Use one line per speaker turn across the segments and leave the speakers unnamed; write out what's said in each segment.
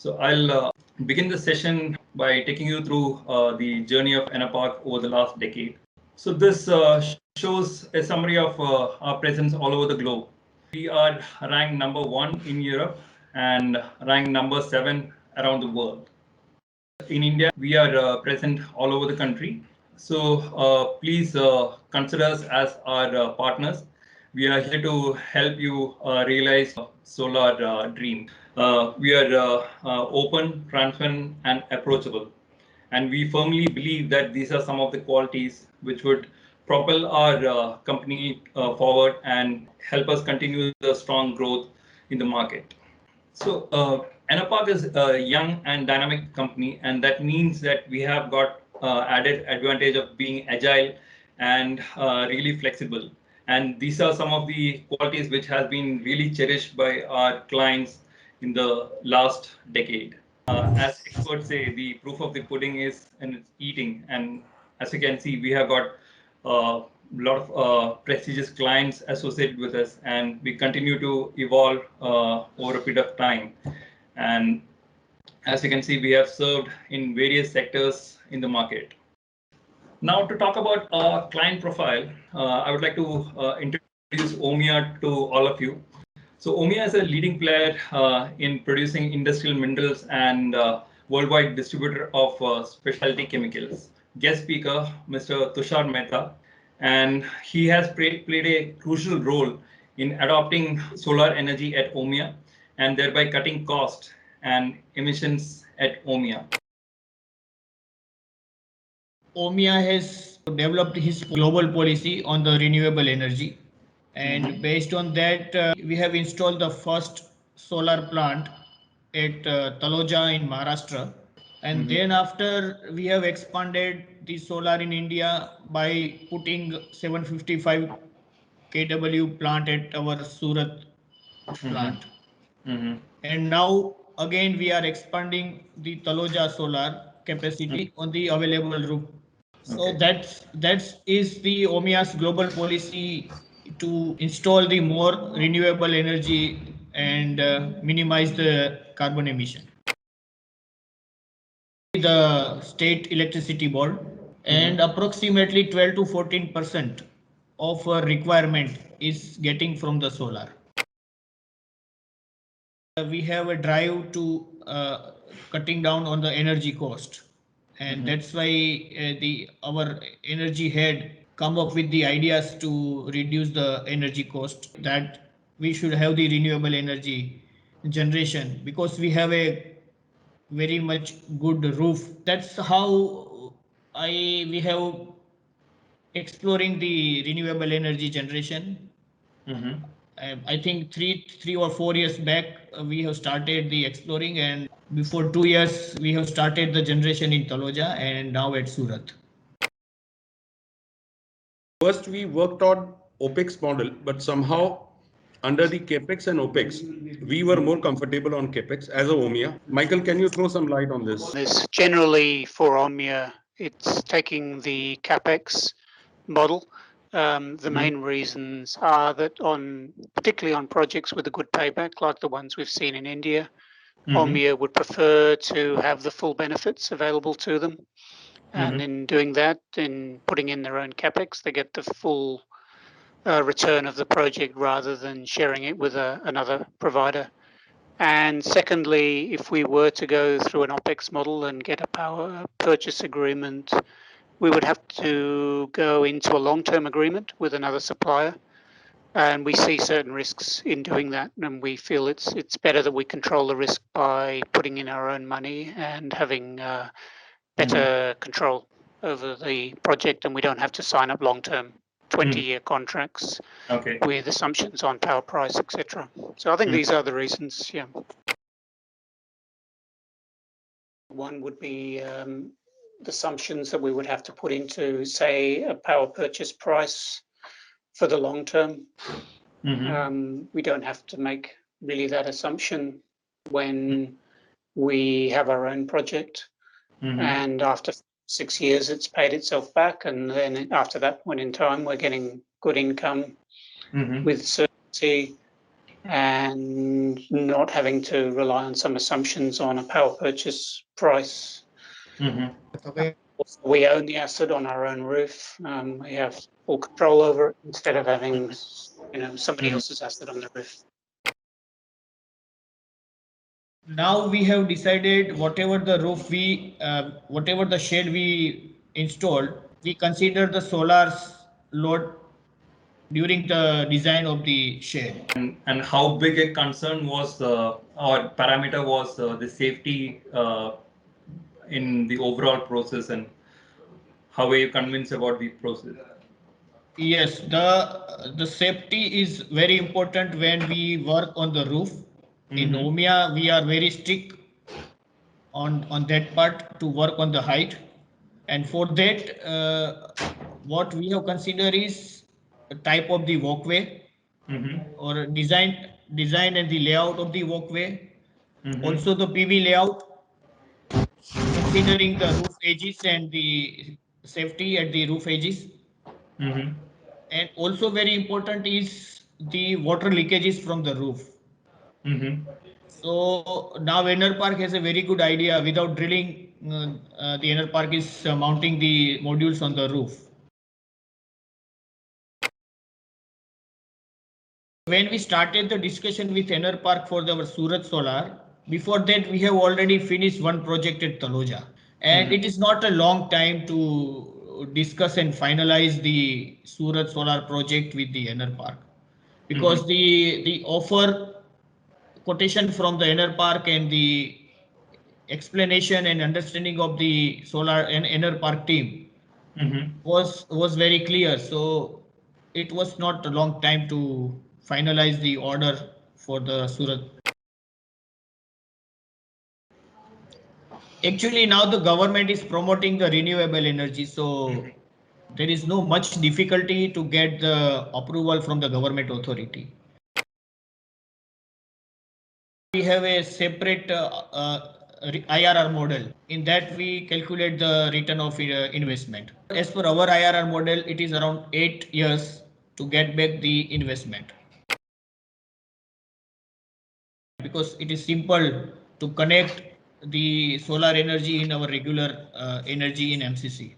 So I'll begin the session by taking you through the journey of Enapark over the last decade. So this shows a summary of our presence all over the globe. We are ranked number 1 in Europe and ranked number 7 around the world. In India, we are present all over the country. So please consider us as our partners. We are here to help you realize solar dream. We are open, transparent, and approachable. And we firmly believe that these are some of the qualities which would propel our company forward and help us continue the strong growth in the market. So Enapark is a young and dynamic company, and that means that we have got added advantage of being agile and really flexible. And these are some of the qualities which has been really cherished by our clients in the last decade. As experts say, the proof of the pudding is in its eating. And as you can see, we have got a lot of prestigious clients associated with us, and we continue to evolve over a period of time. And as you can see, we have served in various sectors in the market. Now, to talk about our client profile, I would like to introduce Omia to all of you. So Omia is a leading player in producing industrial minerals and worldwide distributor of specialty chemicals. Guest speaker, Mr. Tushar Mehta, and he has played a crucial role in adopting solar energy at Omia and thereby cutting cost and emissions at Omia.
Omia has developed his global policy on the renewable energy. And based on that, we have installed the first solar plant at Taloja in Maharashtra. And then after, we have expanded the solar in India by putting 755 kW plant at our Surat plant. And now again we are expanding the Taloja solar capacity on the available roof. So that is the Omia's global policy to install the more renewable energy and minimize the carbon emission. The state electricity board, and approximately 12 to 14% of our requirement is getting from the solar. We have a drive to cutting down on the energy cost, and that's why our energy head come up with the ideas to reduce the energy cost, that we should have the renewable energy generation because we have a very much good roof. That's how we have exploring the renewable energy generation. I think three or 4 years back we have started the exploring, and before 2 years we have started the generation in Taloja and now at Surat.
First, we worked on OPEX model, but somehow under the CAPEX and OPEX, we were more comfortable on CAPEX as a Omia. Michael, can you throw some light on this?
Generally for Omia, it's taking the CAPEX model. The main reasons are that particularly on projects with a good payback, like the ones we've seen in India, Omia would prefer to have the full benefits available to them. And in doing that, in putting in their own CAPEX, they get the full return of the project rather than sharing it with another provider. And secondly, if we were to go through an OPEX model and get a power purchase agreement, we would have to go into a long-term agreement with another supplier. And we see certain risks in doing that. And we feel it's better that we control the risk by putting in our own money and having better control over the project, and we don't have to sign up long-term 20-year contracts with assumptions on power price, etc. So I think these are the reasons. Yeah. One would be the assumptions that we would have to put into, say, a power purchase price for the long term. We don't have to make really that assumption when we have our own project. And after 6 years, it's paid itself back. And then after that point in time, we're getting good income with certainty. and not having to rely on some assumptions on a power purchase price.
Mm-hmm.
We own the asset on our own roof. We have full control over it instead of having, somebody else's asset on the roof.
Now we have decided whatever the whatever the shade we installed, we consider the solar load during the design of the shade.
And how big a concern was or parameter was the safety in the overall process, and how were you convinced about the process?
Yes, the safety is very important when we work on the roof. In OMIA, we are very strict on that part to work on the height. And for that, what we have considered is the type of the walkway or design and the layout of the walkway. Also the PV layout, considering the roof edges and the safety at the roof edges. And also very important is the water leakages from the roof. So now Enerpark has a very good idea. Without drilling, the Enerpark is mounting the modules on the roof. When we started the discussion with Enerpark for our Surat Solar, before that we have already finished one project at Taloja. And it is not a long time to discuss and finalize the Surat Solar project with the Enerpark. Because the offer quotation from the Enerpark and the explanation and understanding of the solar and Enerpark team was very clear. So it was not a long time to finalize the order for the Surat. Actually, now the government is promoting the renewable energy, so there is no much difficulty to get the approval from the government authority. We have a separate IRR model. In that, we calculate the return of investment. As per our IRR model, it is around 8 years to get back the investment. Because it is simple to connect the solar energy in our regular energy in MCC.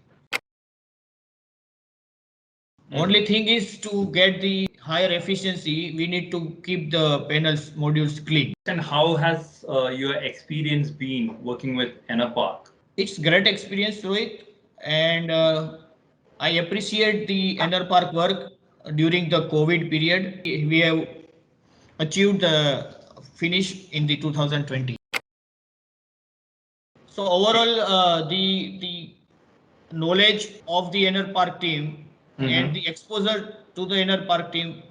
Only thing is to get the higher efficiency, we need to keep the panels modules clean.
And how has your experience been working with Enerpark?
It's great experience, Rohit, and I appreciate the Enerpark work during the COVID period. We have achieved the finish in the 2020. So overall, the knowledge of the Enerpark team and the exposure to the Enerpark team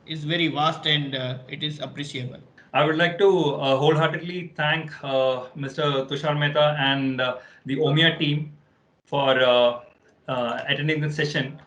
is very vast, and it is appreciable.
I would like to wholeheartedly thank Mr. Tushar Mehta and the OMIA team for attending this session.